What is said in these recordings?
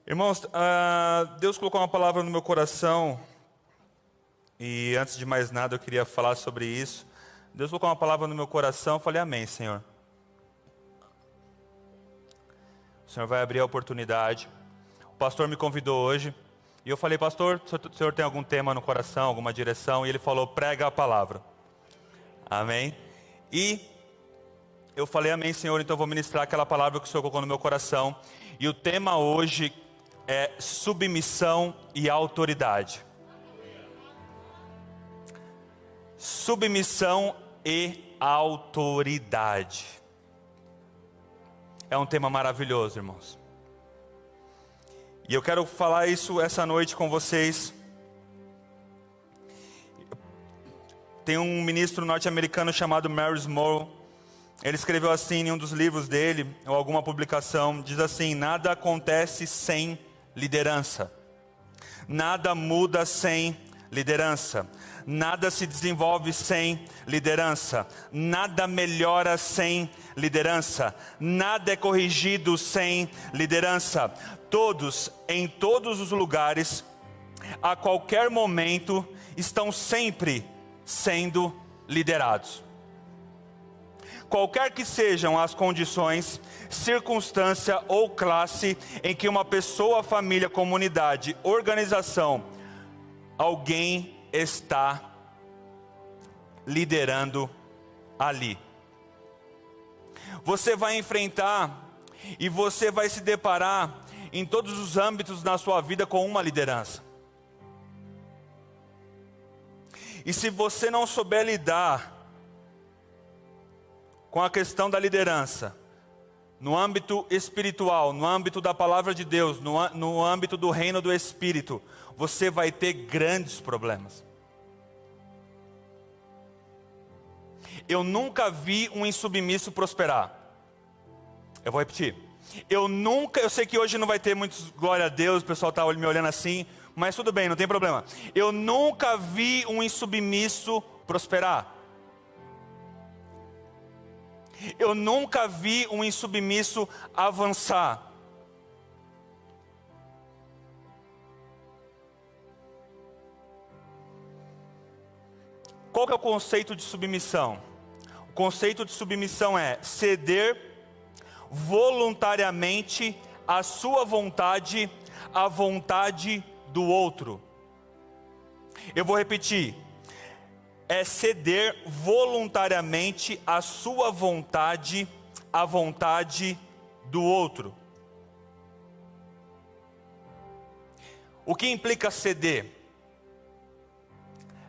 Irmãos, Deus colocou uma palavra no meu coração e antes de mais nada eu queria falar sobre isso. Deus colocou uma palavra no meu coração, eu falei amém, Senhor. O Senhor vai abrir a oportunidade. O pastor me convidou hoje e eu falei, pastor, o senhor tem algum tema no coração, alguma direção? E ele falou, prega a palavra. Amém? E eu falei, amém, Senhor, então eu vou ministrar aquela palavra que o Senhor colocou no meu coração. E o tema hoje é submissão e autoridade. Submissão e autoridade. É um tema maravilhoso, irmãos. E eu quero falar isso essa noite com vocês. Tem um ministro norte-americano chamado Marys Moore. Ele escreveu assim em um dos livros dele, ou alguma publicação, diz assim: nada acontece sem liderança. Nada muda sem liderança. Nada se desenvolve sem liderança. Nada melhora sem liderança. Nada é corrigido sem liderança. Todos, em todos os lugares, a qualquer momento, estão sempre sendo liderados. Qualquer que sejam as condições, circunstância ou classe em que uma pessoa, família, comunidade, organização, alguém está liderando ali. Você vai enfrentar e você vai se deparar em todos os âmbitos na sua vida com uma liderança. E se você não souber lidar com a questão da liderança, no âmbito espiritual, no âmbito da palavra de Deus, no âmbito do reino do Espírito, você vai ter grandes problemas. Eu nunca vi um insubmisso prosperar. Eu vou repetir. Eu sei que hoje não vai ter muitos, glória a Deus, o pessoal está me olhando assim, mas tudo bem, não tem problema. Eu nunca vi um insubmisso prosperar. Eu nunca vi um insubmisso avançar. Qual que é o conceito de submissão? O conceito de submissão é ceder voluntariamente a sua vontade à vontade do outro. Eu vou repetir. É ceder voluntariamente a sua vontade à vontade do outro. O que implica ceder?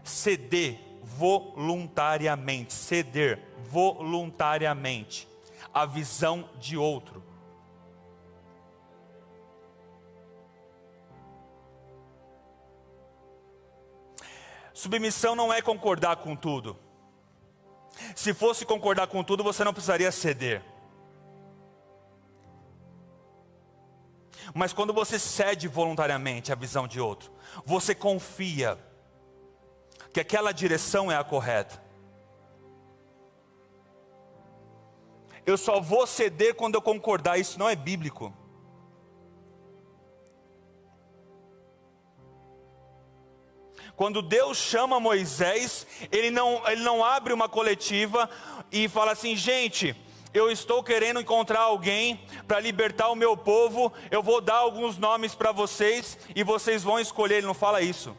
Ceder voluntariamente a visão de outro. Submissão não é concordar com tudo. Se fosse concordar com tudo, você não precisaria ceder. Mas quando você cede voluntariamente a visão de outro, você confia que aquela direção é a correta. Eu só vou ceder quando eu concordar, isso não é bíblico. Quando Deus chama Moisés, ele não abre uma coletiva e fala assim: gente, eu estou querendo encontrar alguém para libertar o meu povo, eu vou dar alguns nomes para vocês e vocês vão escolher. Ele não fala isso.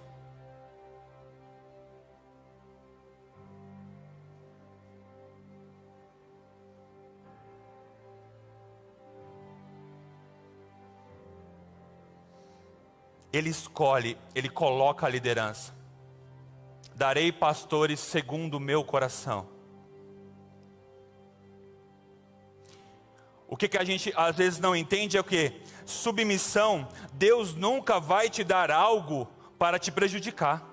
Ele escolhe, ele coloca a liderança. Darei pastores segundo o meu coração. O que a gente às vezes não entende é o que? Submissão. Deus nunca vai te dar algo para te prejudicar.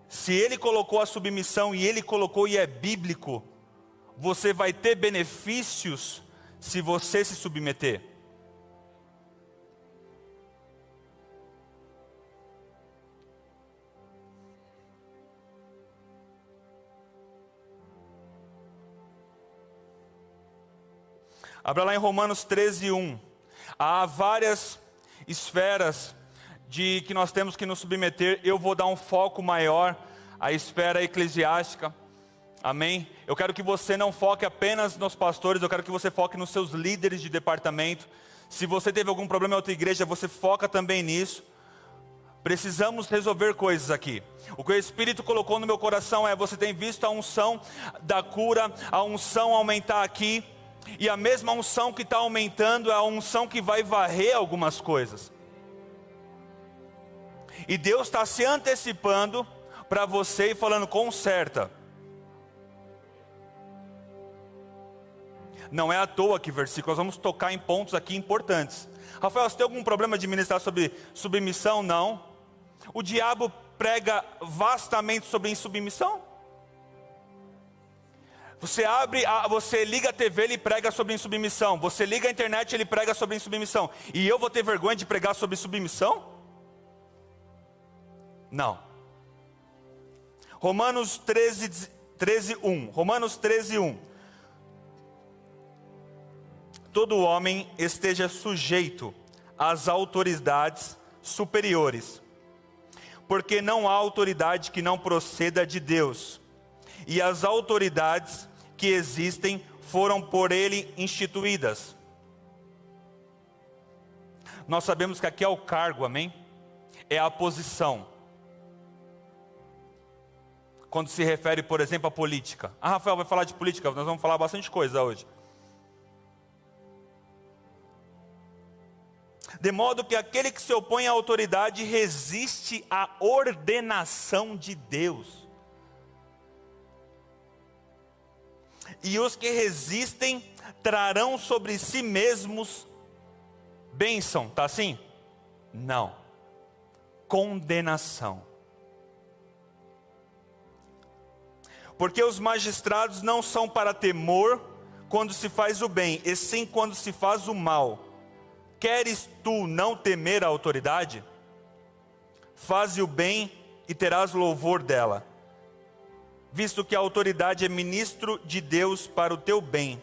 Se Ele colocou a submissão e Ele colocou e é bíblico, você vai ter benefícios se você se submeter. Abra lá em Romanos 13:1. Há várias esferas de que nós temos que nos submeter. Eu vou dar um foco maior à esfera eclesiástica. Amém? Eu quero que você não foque apenas nos pastores, eu quero que você foque nos seus líderes de departamento. Se você teve algum problema em outra igreja, você foca também nisso. Precisamos resolver coisas aqui. O que o Espírito colocou no meu coração é: você tem visto a unção da cura, a unção aumentar aqui, e a mesma unção que está aumentando é a unção que vai varrer algumas coisas. E Deus está se antecipando para você e falando: conserta. Não é à toa que versículo, nós vamos tocar em pontos aqui importantes. Rafael, você tem algum problema de ministrar sobre submissão? Não. O diabo prega vastamente sobre insubmissão. Você liga a TV, ele prega sobre insubmissão. Você liga a internet, ele prega sobre insubmissão. E eu vou ter vergonha de pregar sobre submissão? Não. Romanos 13:1. Romanos 13:1. Todo homem esteja sujeito às autoridades superiores, porque não há autoridade que não proceda de Deus, e as autoridades que existem foram por Ele instituídas. Nós sabemos que aqui é o cargo, amém? É a posição. Quando se refere, por exemplo, à política. Rafael vai falar de política, nós vamos falar bastante coisa hoje. De modo que aquele que se opõe à autoridade resiste à ordenação de Deus. E os que resistem trarão sobre si mesmos bênção, tá assim? Não. Condenação. Porque os magistrados não são para temor quando se faz o bem, e sim quando se faz o mal. Queres tu não temer a autoridade? Faze o bem e terás louvor dela, visto que a autoridade é ministro de Deus para o teu bem.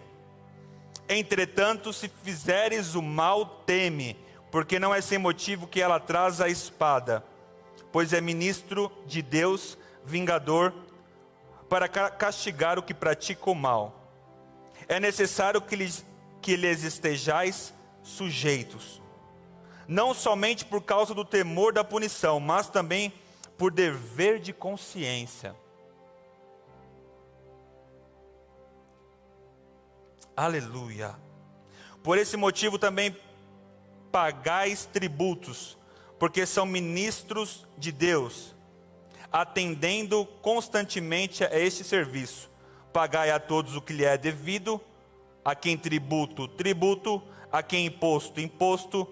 Entretanto, se fizeres o mal, teme, porque não é sem motivo que ela traz a espada, pois é ministro de Deus, vingador, para castigar o que pratica o mal. É necessário que lhes estejais sujeitos, não somente por causa do temor da punição, mas também por dever de consciência. Aleluia. Por esse motivo também pagais tributos, porque são ministros de Deus, atendendo constantemente a este serviço. Pagai a todos o que lhe é devido, a quem tributo, tributo, a quem imposto, imposto,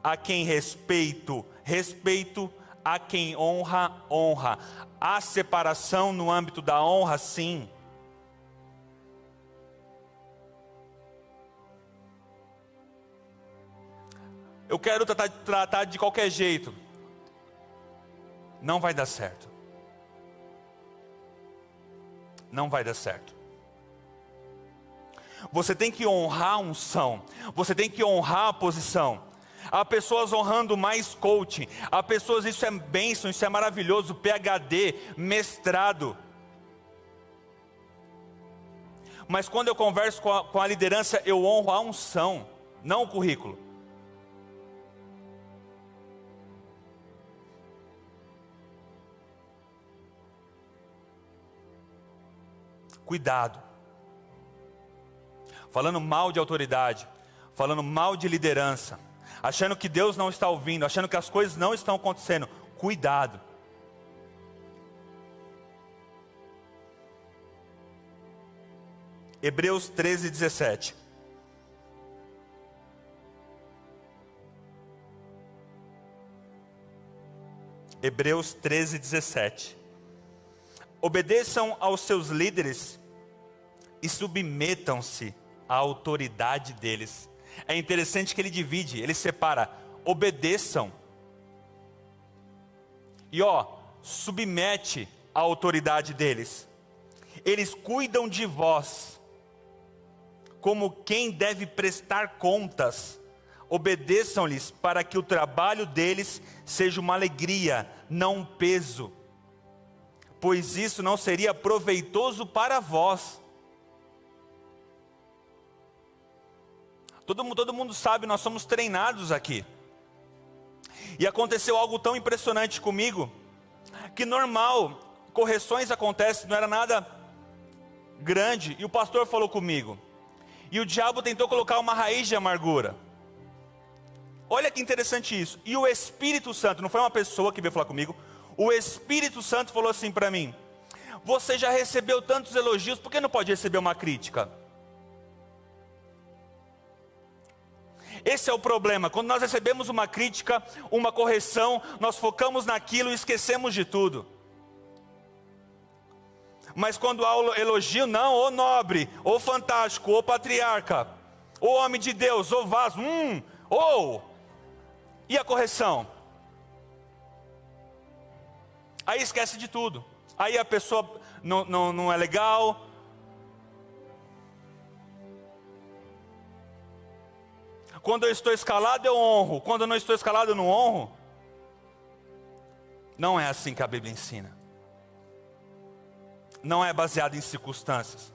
a quem respeito, respeito, a quem honra, honra. Há separação no âmbito da honra, sim. Eu quero tratar de qualquer jeito. Não vai dar certo. Não vai dar certo. Você tem que honrar a unção. Você tem que honrar a posição. Há pessoas honrando mais coaching. Há pessoas, isso é bênção, isso é maravilhoso. PhD, mestrado. Mas quando eu converso com a liderança, eu honro a unção, não o currículo. Cuidado. Falando mal de autoridade, falando mal de liderança, achando que Deus não está ouvindo, achando que as coisas não estão acontecendo. Cuidado. Hebreus 13:17. Hebreus 13:17. Obedeçam aos seus líderes e submetam-se à autoridade deles. É interessante que ele divide, ele separa, obedeçam. E submete à autoridade deles. Eles cuidam de vós, como quem deve prestar contas. Obedeçam-lhes para que o trabalho deles seja uma alegria, não um peso, pois isso não seria proveitoso para vós. Todo mundo sabe, nós somos treinados aqui. E aconteceu algo tão impressionante comigo, que normal, correções acontecem, não era nada grande, e o pastor falou comigo, e o diabo tentou colocar uma raiz de amargura. Olha que interessante isso. E o Espírito Santo, não foi uma pessoa que veio falar comigo, o Espírito Santo falou assim para mim: você já recebeu tantos elogios, por que não pode receber uma crítica? Esse é o problema, quando nós recebemos uma crítica, uma correção, nós focamos naquilo e esquecemos de tudo. Mas quando há o elogio, não, ô nobre, ô fantástico, ô patriarca, ô homem de Deus, ô vaso, e a correção? Aí esquece de tudo. Aí a pessoa não é legal. Quando eu estou escalado eu honro, quando eu não estou escalado eu não honro. Não é assim que a Bíblia ensina. Não é baseado em circunstâncias.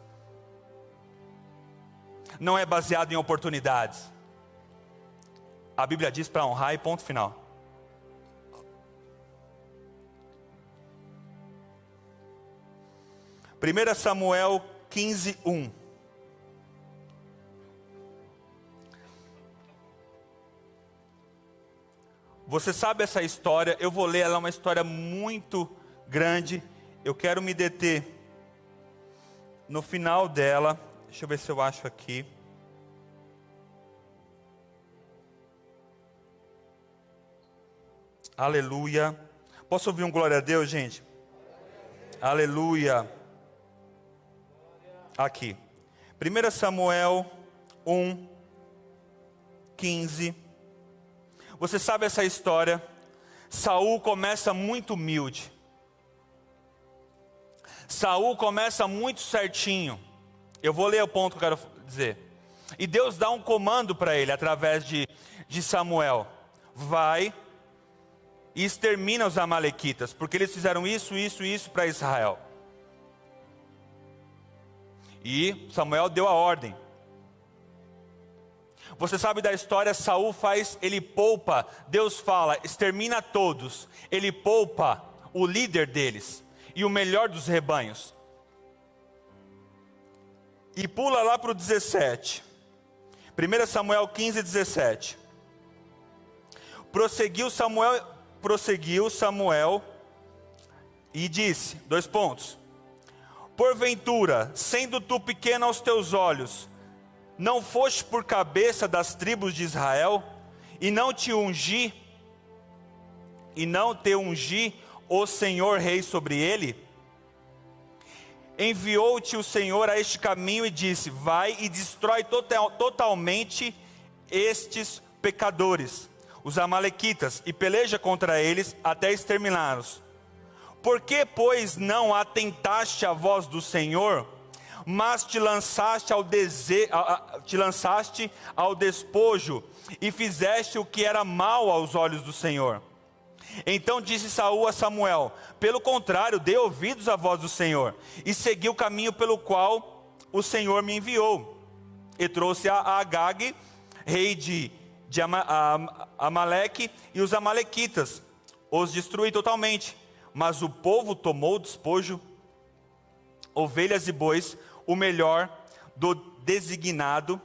Não é baseado em oportunidades. A Bíblia diz para honrar e ponto final. Primeira Samuel 15:1. Você sabe essa história, eu vou ler, ela é uma história muito grande. Eu quero me deter no final dela. Deixa eu ver se eu acho aqui. Aleluia. Posso ouvir um glória a Deus, gente? Aleluia. Aqui. 1 Samuel 1:15. Você sabe essa história? Saul começa muito humilde. Saul começa muito certinho. Eu vou ler o ponto que eu quero dizer. E Deus dá um comando para ele através de Samuel. Vai e extermina os amalequitas, porque eles fizeram isso para Israel. E Samuel deu a ordem. Você sabe da história, Saul ele poupa, Deus fala, extermina todos. Ele poupa o líder deles e o melhor dos rebanhos. E pula lá para o 17. 1 Samuel 15:17. Prosseguiu Samuel e disse, 2 pontos. Porventura, sendo tu pequeno aos teus olhos, não foste por cabeça das tribos de Israel, e não te ungi o Senhor rei sobre ele? Enviou-te o Senhor a este caminho e disse, vai e destrói totalmente estes pecadores, os amalequitas, e peleja contra eles até exterminá-los. Por que, pois, não atentaste à voz do Senhor, mas te lançaste ao despojo e fizeste o que era mal aos olhos do Senhor? Então disse Saul a Samuel, pelo contrário, dei ouvidos à voz do Senhor, e segui o caminho pelo qual o Senhor me enviou. E trouxe a Agag, rei de Amaleque, e os amalequitas, os destruí totalmente. Mas o povo tomou o despojo, ovelhas e bois, o melhor do designado,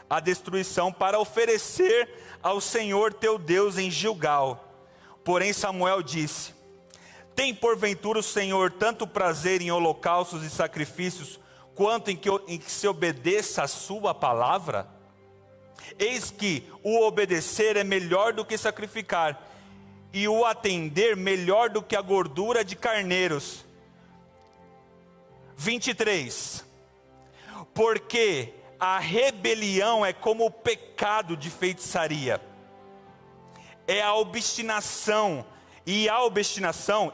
a destruição, para oferecer ao Senhor teu Deus em Gilgal. Porém Samuel disse, tem porventura o Senhor tanto prazer em holocaustos e sacrifícios, quanto em que se obedeça a sua palavra? Eis que o obedecer é melhor do que sacrificar, e o atender melhor do que a gordura de carneiros. 23. Porque a rebelião é como o pecado de feitiçaria. É a obstinação, e a obstinação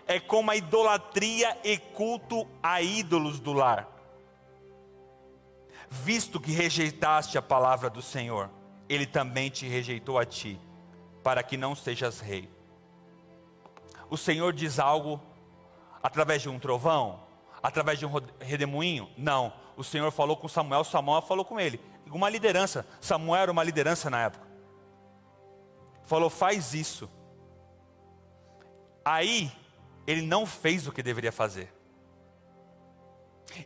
é como a idolatria e culto a ídolos do lar. visto que rejeitaste a palavra do Senhor, Ele também te rejeitou a ti, para que não sejas rei. O Senhor diz algo através de um trovão, através de um redemoinho? Não, o Senhor falou com Samuel, Samuel falou com ele. Uma liderança, Samuel era uma liderança na época. Falou, faz isso. Aí, ele não fez o que deveria fazer.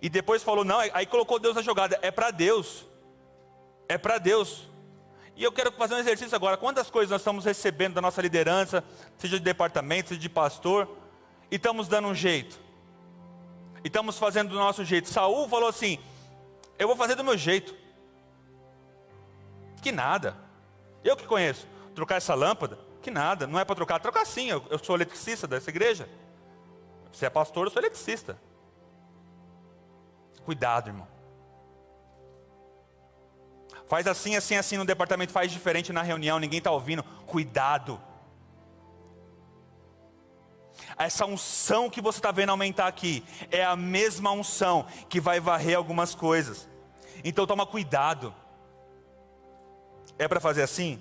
E depois falou, não, aí colocou Deus na jogada. É para Deus. É para Deus. E eu quero fazer um exercício agora. Quantas coisas nós estamos recebendo da nossa liderança, seja de departamento, seja de pastor, e estamos dando um jeito. E estamos fazendo do nosso jeito. Saul falou assim, eu vou fazer do meu jeito. Que nada. Eu que conheço. Trocar essa lâmpada? Que nada. Não é para trocar. Trocar sim. Eu sou eletricista dessa igreja. Você é pastor, eu sou eletricista. Cuidado, irmão. Faz assim, assim, assim no departamento, faz diferente na reunião, ninguém está ouvindo. Cuidado. Essa unção que você está vendo aumentar aqui, é a mesma unção que vai varrer algumas coisas. Então toma cuidado. É para fazer assim?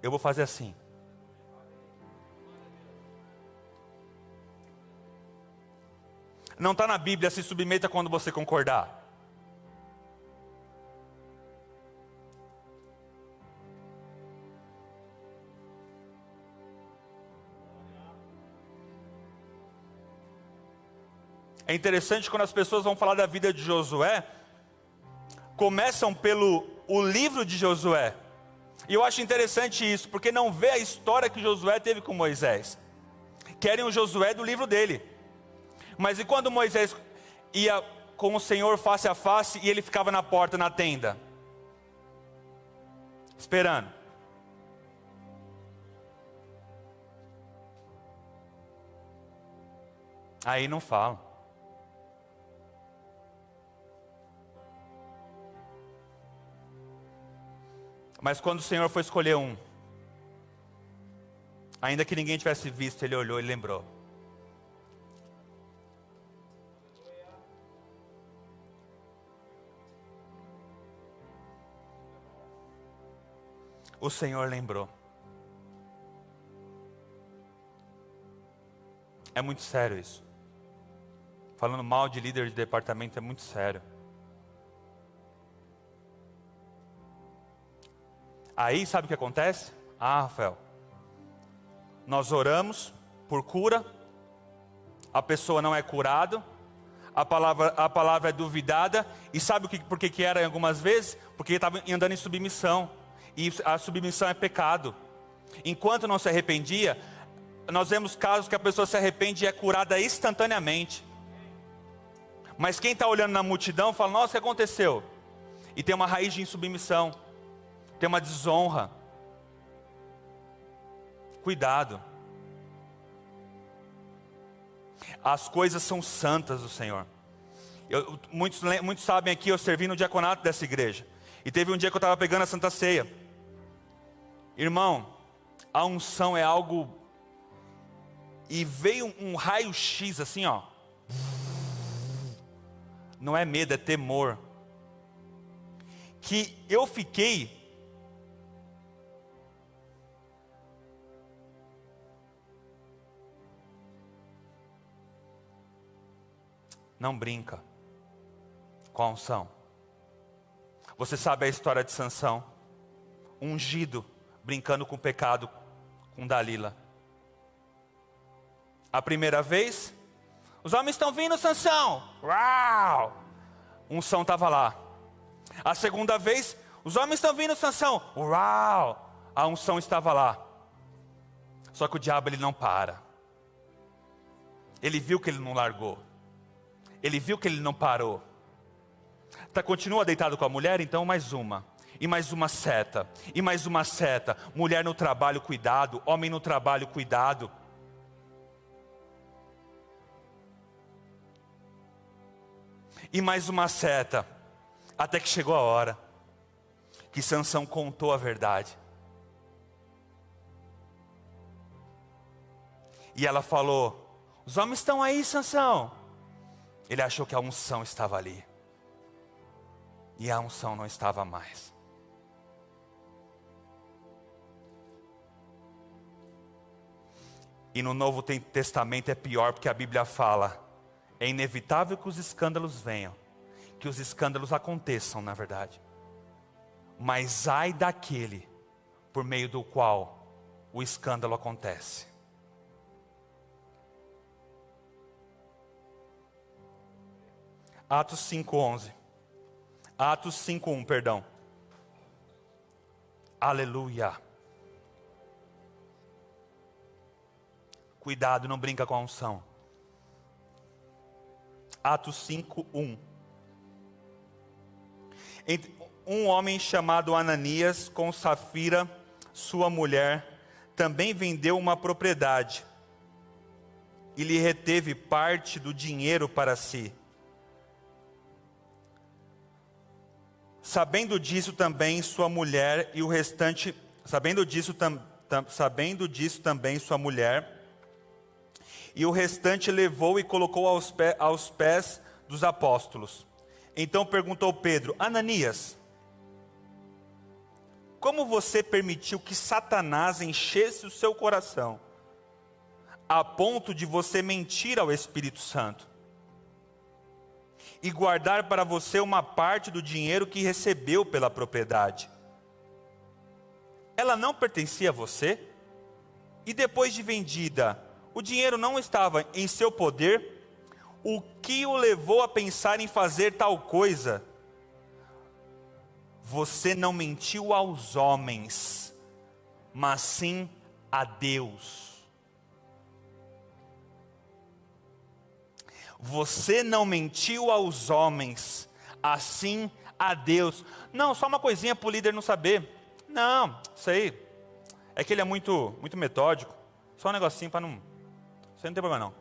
Eu vou fazer assim. Não está na Bíblia, se submeta quando você concordar. É interessante quando as pessoas vão falar da vida de Josué, começam pelo livro de Josué. E eu acho interessante isso, porque não vê a história que Josué teve com Moisés. Querem o Josué do livro dele. Mas e quando Moisés ia com o Senhor face a face e ele ficava na porta, na tenda? Esperando. Aí não fala. Mas quando o Senhor foi escolher um, ainda que ninguém tivesse visto, ele olhou e lembrou. O Senhor lembrou. É muito sério isso. Falando mal de líder de departamento é muito sério. Aí sabe o que acontece? Ah, Rafael, nós oramos por cura, a pessoa não é curada, a palavra é duvidada, e sabe por que era algumas vezes? Porque ele estava andando em submissão, e a submissão é pecado. Enquanto não se arrependia, nós vemos casos que a pessoa se arrepende e é curada instantaneamente. Mas quem está olhando na multidão fala, nossa, o que aconteceu? E tem uma raiz de insubmissão. Tem uma desonra. Cuidado. As coisas são santas do Senhor. Muitos sabem aqui, eu servi no diaconato dessa igreja. E teve um dia que eu estava pegando a Santa Ceia. Irmão, a unção é algo... E veio um raio-x assim, ó. Não é medo, é temor. Que eu fiquei... Não brinca com a unção. Você sabe a história de Sansão, ungido, brincando com o pecado, com Dalila. A primeira vez, os homens estão vindo, Sansão. Uau! Unção estava lá. A segunda vez, os homens estão vindo, Sansão. Uau! A unção estava lá. Só que o diabo ele não para. Ele viu que ele não largou. Ele viu que ele não parou. Continua deitado com a mulher, então mais uma. E mais uma seta. E mais uma seta. Mulher no trabalho, cuidado. Homem no trabalho, cuidado. E mais uma seta. Até que chegou a hora que Sansão contou a verdade. E ela falou, os homens estão aí, Sansão. Ele achou que a unção estava ali. e a unção não estava mais. E no Novo Testamento é pior, porque a Bíblia fala: é inevitável que os escândalos venham, que os escândalos aconteçam, na verdade. Mas ai daquele por meio do qual o escândalo acontece. Atos 5:11. Atos 5:1, perdão. Aleluia. Cuidado, não brinca com a unção. Atos 5:1. Um homem chamado Ananias, com Safira, sua mulher, também vendeu uma propriedade e lhe reteve parte do dinheiro para si. Sabendo disso também sua mulher e o restante, sabendo disso também sua mulher e o restante levou e colocou aos pés dos apóstolos. Então perguntou Pedro: Ananias, como você permitiu que Satanás enchesse o seu coração, a ponto de você mentir ao Espírito Santo e guardar para você uma parte do dinheiro que recebeu pela propriedade? Ela não pertencia a você? E depois de vendida, o dinheiro não estava em seu poder? O que o levou a pensar em fazer tal coisa? Você não mentiu aos homens, mas sim a Deus. Você não mentiu aos homens, assim a Deus. Não, só uma coisinha para o líder não saber. Não, isso aí, é que ele é muito metódico. Só um negocinho para não... Isso aí não tem problema não.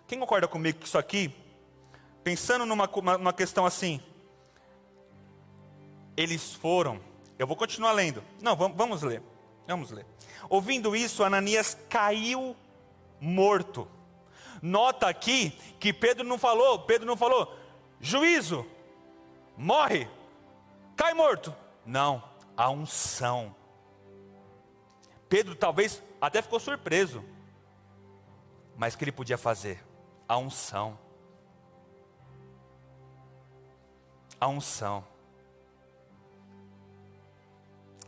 Quem concorda comigo que isso aqui, pensando numa questão assim, eles foram... Eu vou continuar lendo. Não, vamos ler. Vamos ler. Ouvindo isso, Ananias caiu morto. Nota aqui que Pedro não falou, juízo, morre, cai morto. Não, a unção. Pedro talvez até ficou surpreso. Mas o que ele podia fazer? A unção. A unção.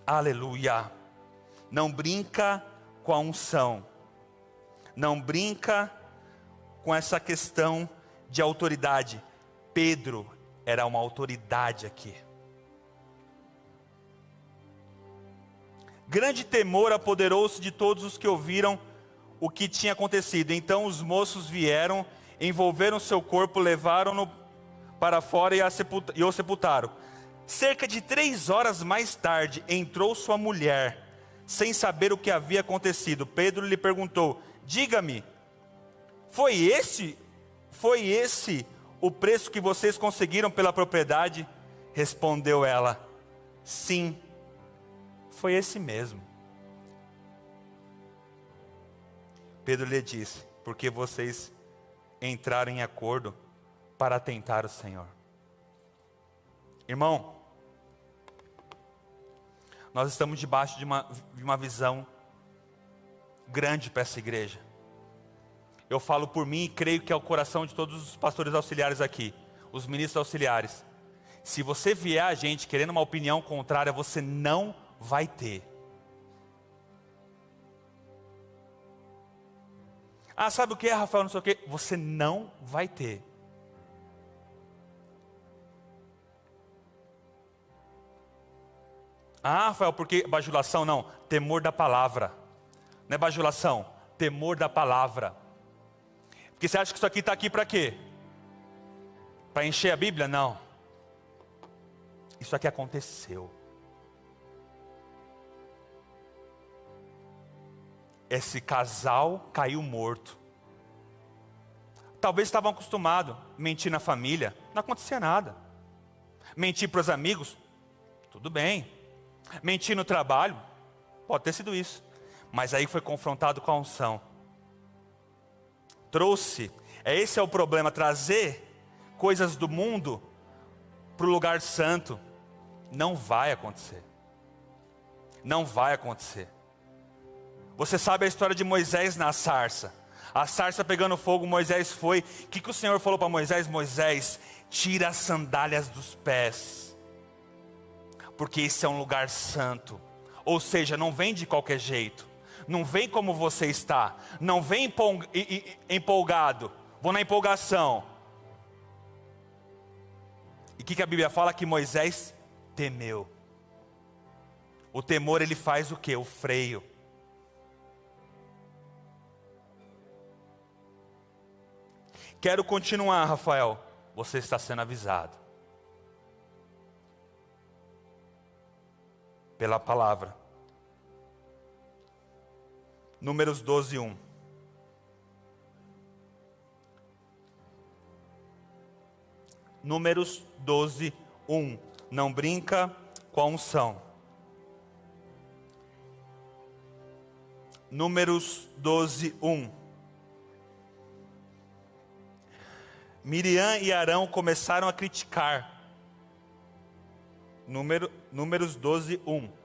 Aleluia. Não brinca com a unção. Não brinca com essa questão de autoridade. Pedro era uma autoridade aqui. Grande temor apoderou-se de todos os que ouviram o que tinha acontecido. Então os moços vieram, envolveram seu corpo, levaram-no para fora e o sepultaram. Cerca de 3 horas mais tarde, entrou sua mulher, sem saber o que havia acontecido. Pedro lhe perguntou: diga-me, foi esse o preço que vocês conseguiram pela propriedade? Respondeu ela: sim, foi esse mesmo. Pedro lhe disse: porque vocês entraram em acordo para tentar o Senhor. Irmão, nós estamos debaixo de uma visão grande para essa igreja. Eu falo por mim e creio que é o coração de todos os pastores auxiliares aqui, os ministros auxiliares. Se você vier a gente querendo uma opinião contrária, você não vai ter. Ah, sabe o que é, Rafael? Não sei o que. Você não vai ter. Ah, Rafael, porque bajulação? Não, temor da palavra. Não é bajulação, temor da palavra. Porque você acha que isso aqui está aqui para quê? Para encher a Bíblia? Não. Isso aqui aconteceu. Esse casal caiu morto. Talvez estavam acostumados a mentir na família, não acontecia nada. Mentir para os amigos, tudo bem. Mentir no trabalho, pode ter sido isso. Mas aí foi confrontado com a unção. Esse é o problema, trazer coisas do mundo para o lugar santo. Não vai acontecer. Não vai acontecer. Você sabe a história de Moisés na sarça. A sarça pegando fogo, Moisés foi. O que o Senhor falou para Moisés? Moisés, tira as sandálias dos pés, porque esse é um lugar santo. Ou seja, não vem de qualquer jeito. Não vem como você está. Não vem empolgado. Vou na empolgação. E o que a Bíblia fala? Que Moisés temeu. O temor, ele faz o quê? O freio. Quero continuar, Rafael. Você está sendo avisado pela palavra. Números 12, 1. Números 12, 1. Não brinca com a unção. Números 12, 1. Miriam e Arão começaram a criticar. Números 12, 1.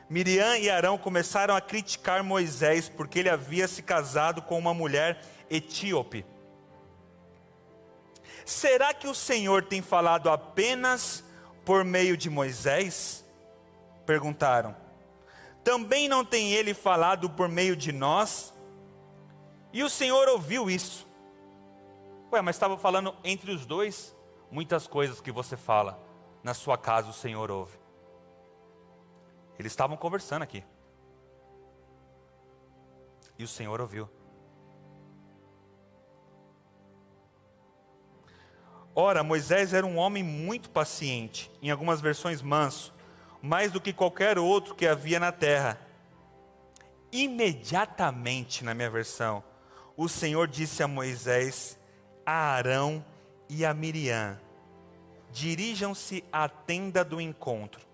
Miriam e Arão começaram a criticar Moisés porque ele havia se casado com uma mulher etíope. Será que o Senhor tem falado apenas por meio de Moisés? Perguntaram. Também não tem ele falado por meio de nós? E o Senhor ouviu isso. Ué, mas estava falando entre os dois? Muitas coisas que você fala na sua casa o Senhor ouve. Eles estavam conversando aqui. E o Senhor ouviu. Ora, Moisés era um homem muito paciente, em algumas versões manso, mais do que qualquer outro que havia na terra. Imediatamente, na minha versão, o Senhor disse a Moisés, a Arão e a Miriam: dirijam-se à tenda do encontro.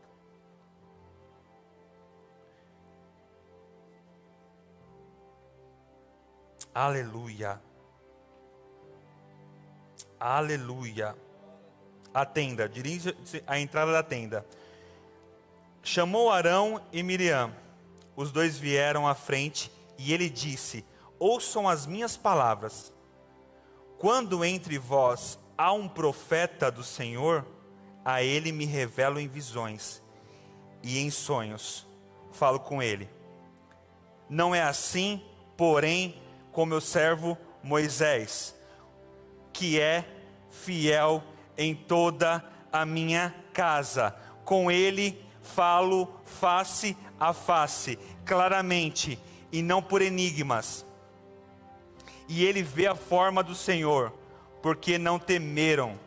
Aleluia. Aleluia. A tenda, dirige-se à entrada da tenda. Chamou Arão e Miriam. Os dois vieram à frente e ele disse: ouçam as minhas palavras. Quando entre vós há um profeta do Senhor, a ele me revelo em visões e em sonhos. Falo com ele. Não é assim, porém, com meu servo Moisés, que é fiel em toda a minha casa. Com ele falo face a face, claramente, e não por enigmas. E ele vê a forma do Senhor, porque não temeram.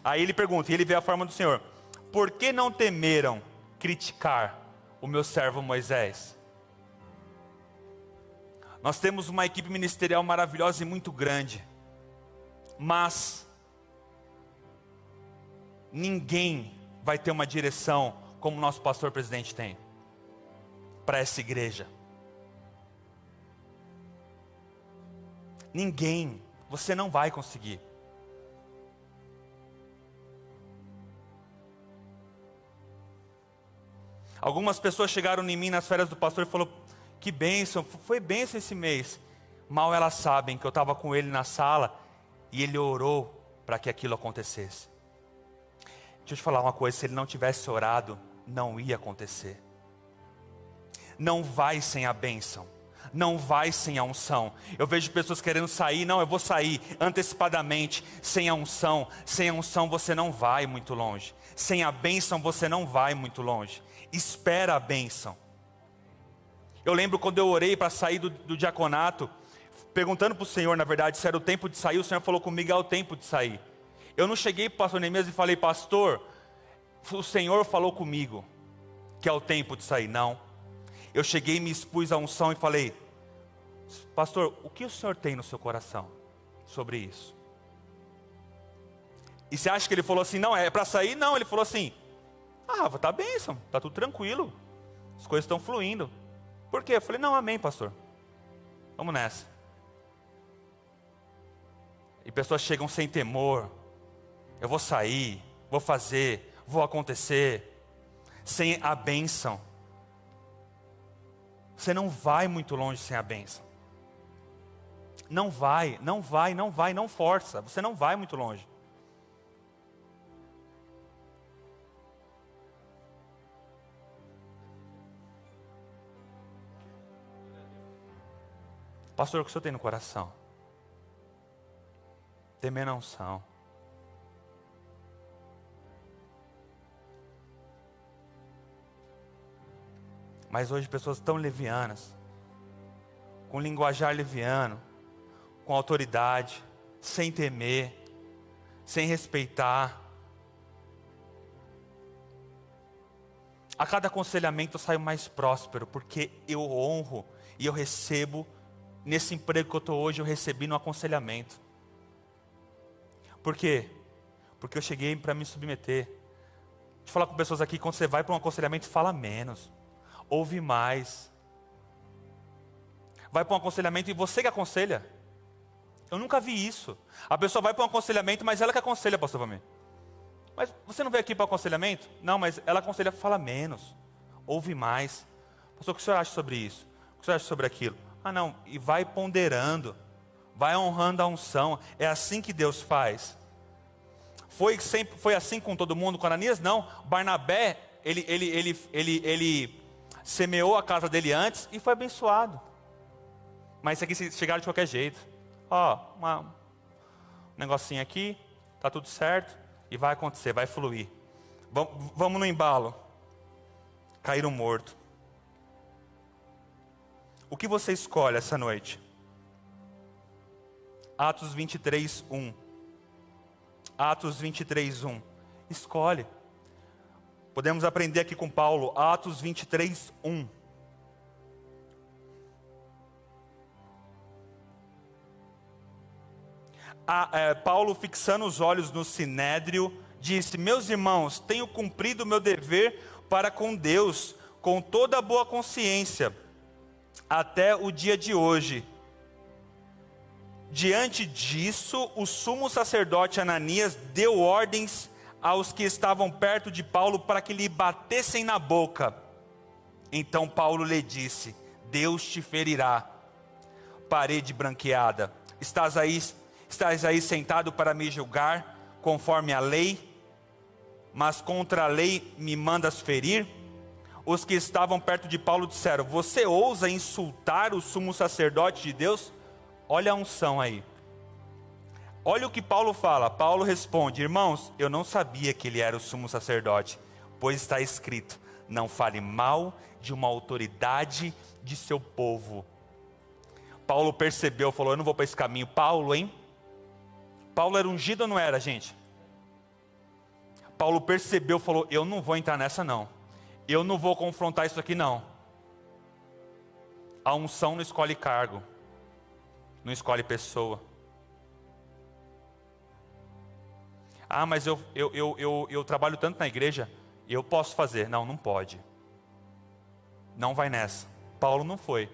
Aí ele pergunta, e ele vê a forma do Senhor, por que não temeram criticar o meu servo Moisés? Nós temos uma equipe ministerial maravilhosa e muito grande, mas ninguém vai ter uma direção como o nosso pastor presidente tem para essa igreja. Ninguém, você não vai conseguir. Algumas pessoas chegaram em mim nas férias do pastor e falaram: que bênção, foi bênção esse mês. Mal elas sabem que eu estava com ele na sala e ele orou para que aquilo acontecesse. Deixa eu te falar uma coisa, se ele não tivesse orado, não ia acontecer. Não vai sem a bênção, não vai sem a unção. Eu vejo pessoas querendo sair, não, eu vou sair antecipadamente. Sem a unção você não vai muito longe. Sem a bênção você não vai muito longe. Espera a bênção. Eu lembro quando eu orei para sair do diaconato, perguntando para o Senhor, na verdade, se era o tempo de sair. O Senhor falou comigo, é o tempo de sair. Eu não cheguei para o pastor Neemias e falei: pastor, o Senhor falou comigo que é o tempo de sair. Não, eu cheguei e me expus à unção e falei: pastor, o que o Senhor tem no seu coração sobre isso? E você acha que ele falou assim, não, é para sair? Não, ele falou assim: ah, tá bênção, tá tudo tranquilo, as coisas estão fluindo. Por quê? Eu falei: não, amém, pastor, vamos nessa. E pessoas chegam sem temor. Eu vou sair, vou fazer, vou acontecer. Sem a bênção. Você não vai muito longe sem a bênção. Não vai, não força. Você não vai muito longe. Pastor, o que o senhor tem no coração? Temer não são. Mas hoje pessoas tão levianas, com linguajar leviano, com autoridade, sem temer, sem respeitar. A cada aconselhamento eu saio mais próspero, porque eu honro e eu recebo, nesse emprego que eu estou hoje, eu recebi no aconselhamento. Por quê? Porque eu cheguei para me submeter. Deixa eu falar com pessoas aqui, quando você vai para um aconselhamento, fala menos. Ouve mais. Vai para um aconselhamento e você que aconselha. Eu nunca vi isso. A pessoa vai para um aconselhamento, mas ela que aconselha, pastor Vamir. Mas você não veio aqui para o aconselhamento? Não, mas ela aconselha, fala menos. Ouve mais. Pastor, o que o senhor acha sobre isso? O que o senhor acha sobre aquilo? Ah não, e vai ponderando. Vai honrando a unção. É assim que Deus faz. Foi assim com todo mundo? Com Ananias? Não. Barnabé, ele semeou a casa dele antes e foi abençoado. Mas isso aqui chegaram de qualquer jeito. Um negocinho aqui, tá tudo certo e vai acontecer, vai fluir. Vamos no embalo. Caíram morto. O que você escolhe essa noite? Atos 23, 1. Atos 23, 1. Escolhe. Podemos aprender aqui com Paulo. Atos 23, 1. Paulo, fixando os olhos no sinédrio, disse: meus irmãos, tenho cumprido o meu dever para com Deus, com toda a boa consciência, até o dia de hoje. Diante disso, o sumo sacerdote Ananias deu ordens aos que estavam perto de Paulo para que lhe batessem na boca. Então Paulo lhe disse: Deus te ferirá, parede branqueada. Estás aí sentado para me julgar, conforme a lei, mas contra a lei me mandas ferir? Os que estavam perto de Paulo disseram: você ousa insultar o sumo sacerdote de Deus? Olha a unção aí. Olha o que Paulo fala. Paulo responde: irmãos, eu não sabia que ele era o sumo sacerdote, pois está escrito: não fale mal de uma autoridade de seu povo. Paulo percebeu, falou: eu não vou para esse caminho. Paulo, hein? Paulo era ungido ou não era, gente? Paulo percebeu, falou: eu não vou entrar nessa não. Eu não vou confrontar isso aqui não. A unção não escolhe cargo, não escolhe pessoa. Ah, mas eu trabalho tanto na igreja, eu posso fazer. Não, não pode. Não vai nessa. Paulo não foi.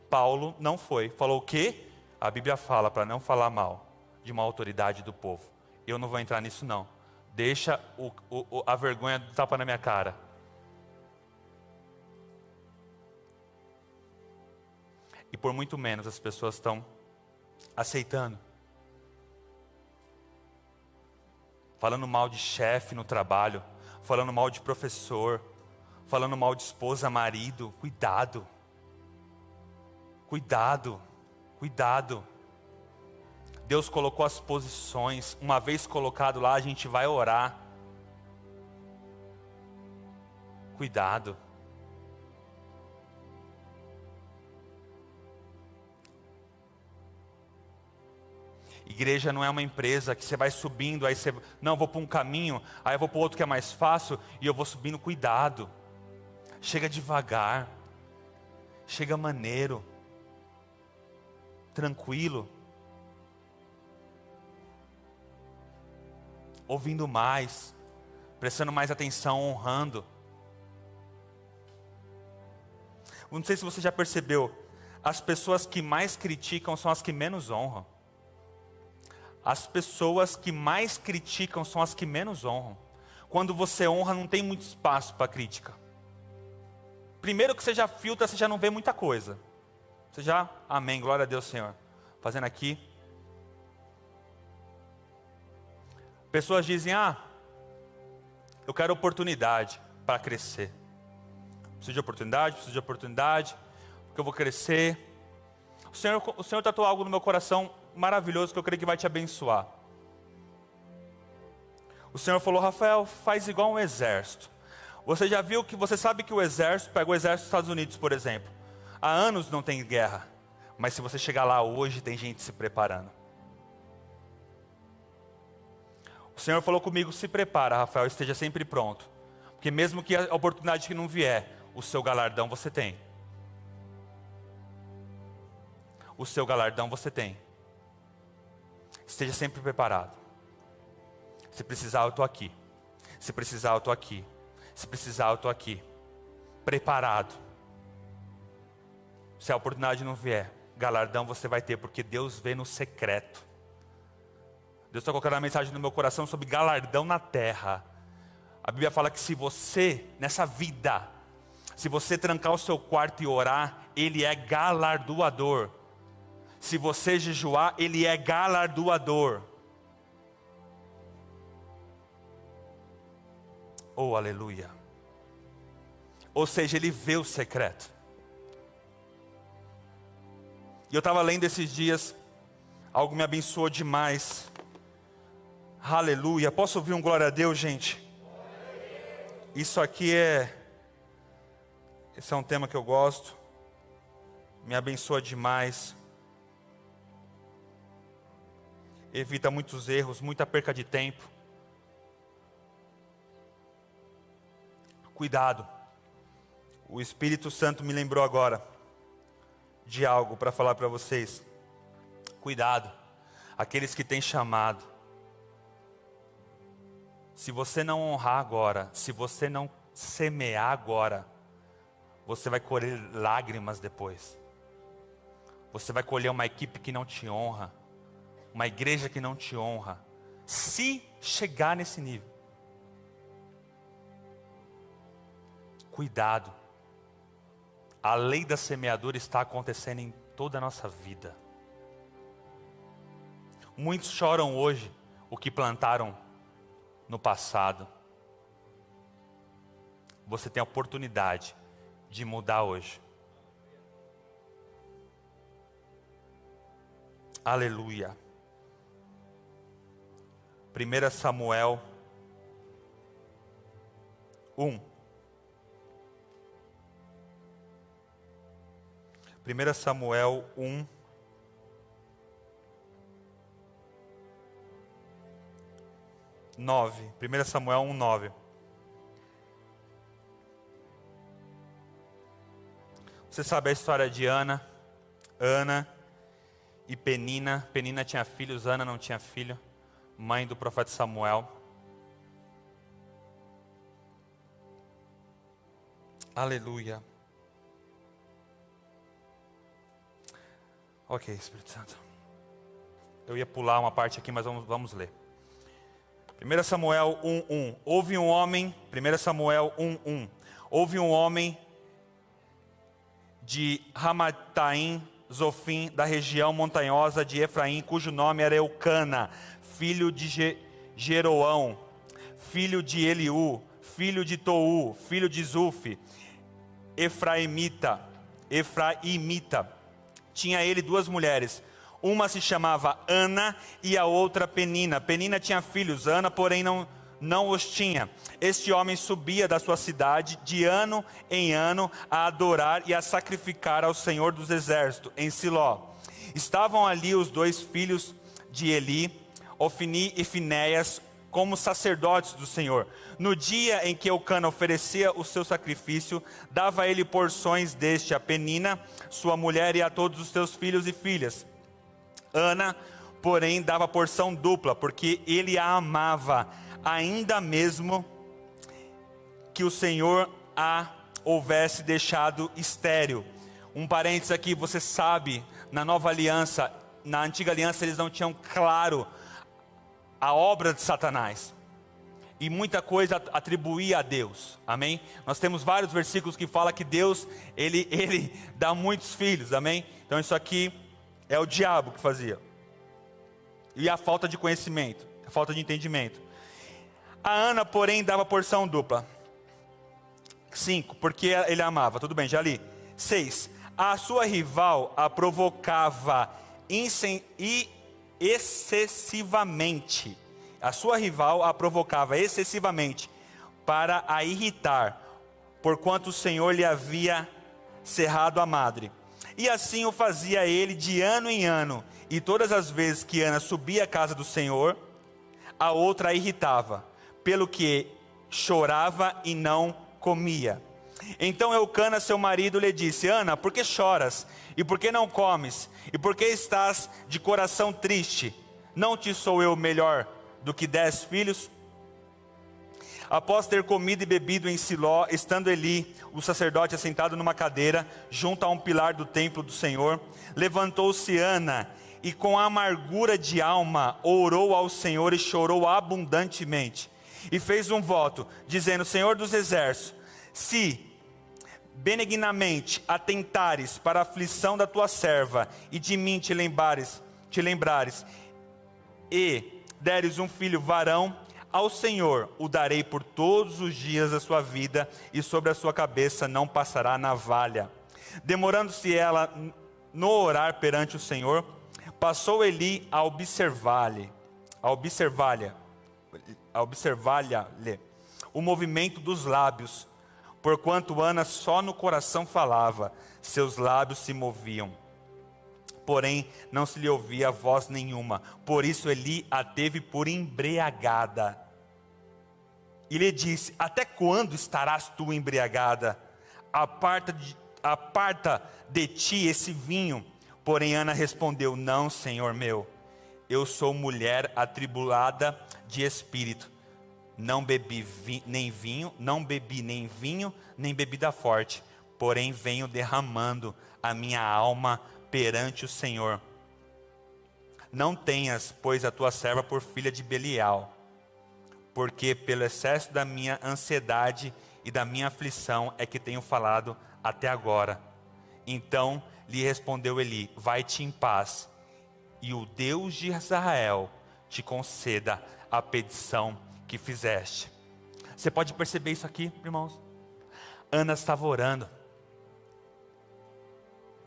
Paulo não foi. Falou o quê? A Bíblia fala para não falar mal de uma autoridade do povo. Eu não vou entrar nisso não. Deixa a vergonha do tapa na minha cara. E por muito menos as pessoas estão aceitando. Falando mal de chefe no trabalho, falando mal de professor, falando mal de esposa, marido. Cuidado. Cuidado. Cuidado. Deus colocou as posições. Uma vez colocado lá, a gente vai orar. Cuidado. Igreja não é uma empresa que você vai subindo, aí você, não, eu vou para um caminho, aí eu vou para o outro que é mais fácil, e eu vou subindo. Cuidado. Chega devagar. Chega maneiro. Tranquilo. Ouvindo mais, prestando mais atenção, honrando. Não sei se você já percebeu, as pessoas que mais criticam são as que menos honram. As pessoas que mais criticam são as que menos honram. Quando você honra, não tem muito espaço para crítica. Primeiro que você já filtra, você já não vê muita coisa. Você já, amém, glória a Deus, Senhor. Fazendo aqui. Pessoas dizem, eu quero oportunidade para crescer. Preciso de oportunidade, porque eu vou crescer. O Senhor tratou algo no meu coração maravilhoso que eu creio que vai te abençoar. O Senhor falou, Rafael, faz igual um exército. Você sabe que o exército, pega o exército dos Estados Unidos, por exemplo. Há anos não tem guerra, mas se você chegar lá hoje, tem gente se preparando. O Senhor falou comigo, se prepara, Rafael, esteja sempre pronto. Porque mesmo que a oportunidade que não vier, o seu galardão você tem. O seu galardão você tem. Esteja sempre preparado. Se precisar, eu estou aqui. Se precisar, eu estou aqui. Se precisar, eu estou aqui. Preparado. Se a oportunidade não vier, galardão você vai ter, porque Deus vê no secreto. Deus está colocando a mensagem no meu coração sobre galardão na terra. A Bíblia fala que se você, nessa vida, se você trancar o seu quarto e orar, Ele é galardoador. Se você jejuar, Ele é galardoador. Oh, aleluia. Ou seja, Ele vê o secreto. E eu estava lendo esses dias, algo me abençoou demais. Aleluia. Posso ouvir um glória a Deus, gente? Isso aqui esse é um tema que eu gosto. Me abençoa demais. Evita muitos erros, muita perca de tempo. Cuidado. O Espírito Santo me lembrou agora de algo para falar para vocês. Cuidado. Aqueles que têm chamado. Se você não honrar agora, se você não semear agora, você vai colher lágrimas depois. Você vai colher uma equipe que não te honra, uma igreja que não te honra, se chegar nesse nível. Cuidado. A lei da semeadura está acontecendo em toda a nossa vida. Muitos choram hoje o que plantaram no passado. Você tem a oportunidade de mudar hoje. Aleluia. 1 Samuel 1. 1 Samuel 1. 9. 1 Samuel 1, 9. Você sabe a história de Ana e Penina. Penina tinha filhos, Ana não tinha filho. Mãe do profeta Samuel. Aleluia. Ok, Espírito Santo. Eu ia pular uma parte aqui, mas vamos ler. 1 Samuel 1:1. Houve um homem, 1 Samuel 1:1. Houve um homem de Ramataim, Zofim, da região montanhosa de Efraim, cujo nome era Eucana, filho de Jeroão, filho de Eliú, filho de Tou, filho de Zuf, Efraimita. Tinha ele duas mulheres. Uma se chamava Ana e a outra Penina. Penina tinha filhos, Ana, porém, não os tinha. Este homem subia da sua cidade de ano em ano a adorar e a sacrificar ao Senhor dos Exércitos, em Siló. Estavam ali os dois filhos de Eli, Ofni e Finéias, como sacerdotes do Senhor. No dia em que Eucana oferecia o seu sacrifício, dava ele porções deste a Penina, sua mulher, e a todos os seus filhos e filhas. Ana, porém, dava porção dupla, porque ele a amava, ainda mesmo que o Senhor a houvesse deixado estéril. Um parênteses aqui, você sabe, na nova aliança, na antiga aliança eles não tinham claro a obra de Satanás. E muita coisa atribuía a Deus, amém? Nós temos vários versículos que falam que Deus, Ele dá muitos filhos, amém? Então isso aqui é o diabo que fazia. E a falta de conhecimento, a falta de entendimento. A Ana, porém, dava porção dupla. 5, porque ele a amava, tudo bem, já li. 6, a sua rival a provocava excessivamente. A sua rival a provocava excessivamente para a irritar, porquanto o Senhor lhe havia cerrado a madre. E assim o fazia ele de ano em ano. E todas as vezes que Ana subia à casa do Senhor, a outra a irritava, pelo que chorava e não comia. Então Eucana, seu marido, lhe disse: Ana, por que choras? E por que não comes? E por que estás de coração triste? Não te sou eu melhor do que 10 filhos? Após ter comido e bebido em Siló, estando Eli, o sacerdote, assentado numa cadeira, junto a um pilar do templo do Senhor, levantou-se Ana, e com amargura de alma, orou ao Senhor e chorou abundantemente. E fez um voto, dizendo: Senhor dos exércitos, se benignamente atentares para a aflição da tua serva, e de mim te lembrares, e deres um filho varão, ao Senhor o darei por todos os dias da sua vida, e sobre a sua cabeça não passará navalha. Demorando-se ela no orar perante o Senhor, passou Eli a observar-lhe o movimento dos lábios, porquanto Ana só no coração falava, seus lábios se moviam, porém não se lhe ouvia voz nenhuma. Por isso Eli a teve por embriagada. E lhe disse: até quando estarás tu embriagada? Aparta de ti esse vinho. Porém Ana respondeu: não, Senhor meu, eu sou mulher atribulada de espírito. Não bebi nem vinho, nem bebida forte, porém venho derramando a minha alma perante o Senhor. Não tenhas, pois, a tua serva por filha de Belial, porque pelo excesso da minha ansiedade e da minha aflição é que tenho falado até agora. Então lhe respondeu Eli: vai-te em paz, e o Deus de Israel te conceda a petição que fizeste. Você pode perceber isso aqui, irmãos? Ana estava orando,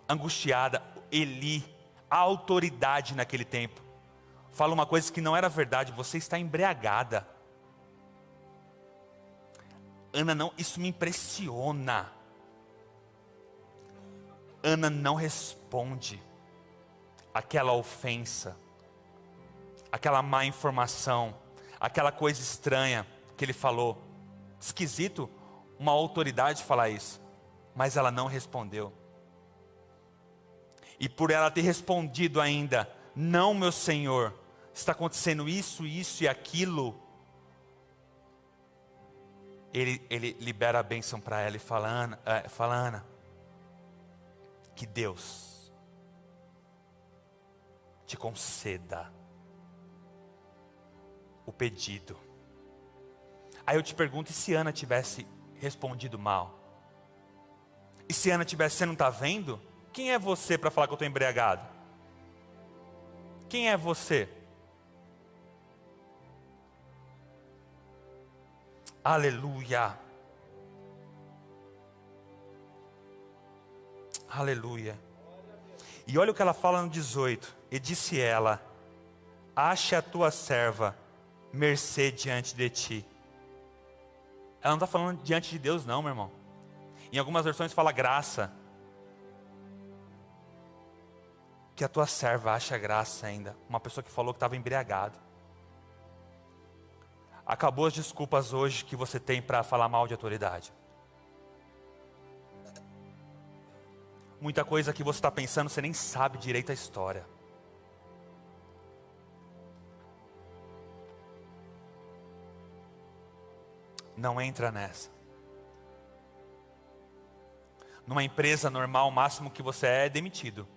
angustiada. Eli, a autoridade naquele tempo, fala uma coisa que não era verdade: você está embriagada. Ana não, isso me impressiona. Ana não responde aquela ofensa, aquela má informação, aquela coisa estranha que ele falou. Esquisito uma autoridade falar isso, mas ela não respondeu. E por ela ter respondido ainda: não, meu Senhor, está acontecendo isso, isso e aquilo, ele libera a bênção para ela e fala: Ana, que Deus te conceda o pedido. Aí eu te pergunto: e se Ana tivesse respondido mal? E se Ana tivesse: você não está vendo? Quem é você para falar que eu estou embriagado? Quem é você? Aleluia. Aleluia. E olha o que ela fala no 18. E disse ela: ache a tua serva mercê diante de ti. Ela não está falando diante de Deus não, meu irmão. Em algumas versões fala graça. Que a tua serva acha graça ainda. Uma pessoa que falou que estava embriagado. Acabou as desculpas hoje que você tem para falar mal de autoridade. Muita coisa que você está pensando, você nem sabe direito a história. Não entra nessa. Numa empresa normal, o máximo que você é demitido.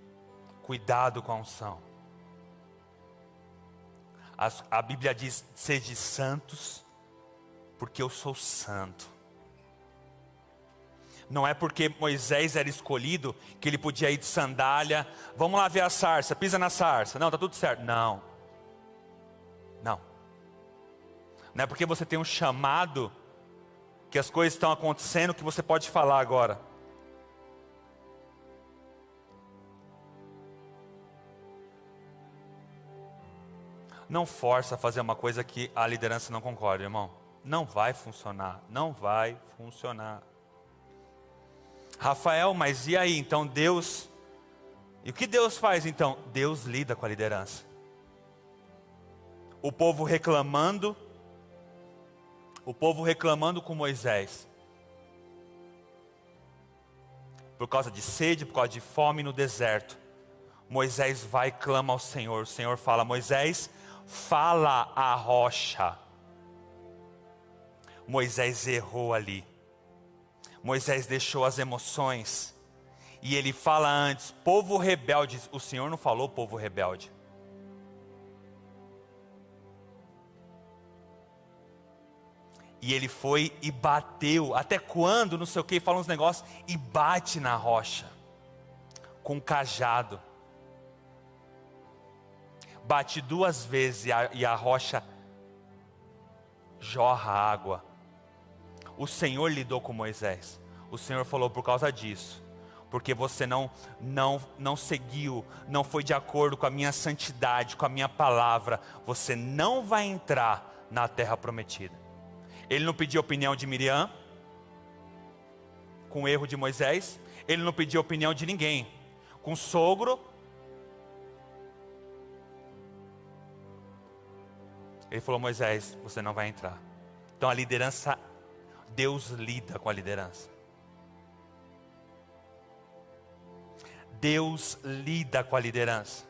Cuidado com a unção. A Bíblia diz: sede santos, porque eu sou santo. Não é porque Moisés era escolhido que ele podia ir de sandália. Vamos lá ver a sarça, pisa na sarça. Não, está tudo certo. Não. Não. Não é porque você tem um chamado que as coisas estão acontecendo que você pode falar agora. Não força a fazer uma coisa que a liderança não concorda, irmão. Não vai funcionar. Não vai funcionar. Rafael, mas e aí? Então Deus... E o que Deus faz então? Deus lida com a liderança. O povo reclamando com Moisés. Por causa de sede, por causa de fome no deserto. Moisés vai e clama ao Senhor. O Senhor fala: Moisés, fala a rocha. Moisés errou ali. Moisés deixou as emoções. E ele fala antes: povo rebelde. O Senhor não falou povo rebelde. E ele foi e bateu. Até quando, não sei o que, fala uns negócios. E bate na rocha. Com cajado. Bate 2 vezes e a rocha jorra água. O Senhor lidou com Moisés. O Senhor falou: por causa disso, porque você não seguiu, não foi de acordo com a minha santidade, com a minha palavra, você não vai entrar na terra prometida. Ele não pediu a opinião de Miriam, com o erro de Moisés. Ele não pediu a opinião de ninguém, com o sogro. Ele falou: Moisés, você não vai entrar. Então a liderança, Deus lida com a liderança. Deus lida com a liderança.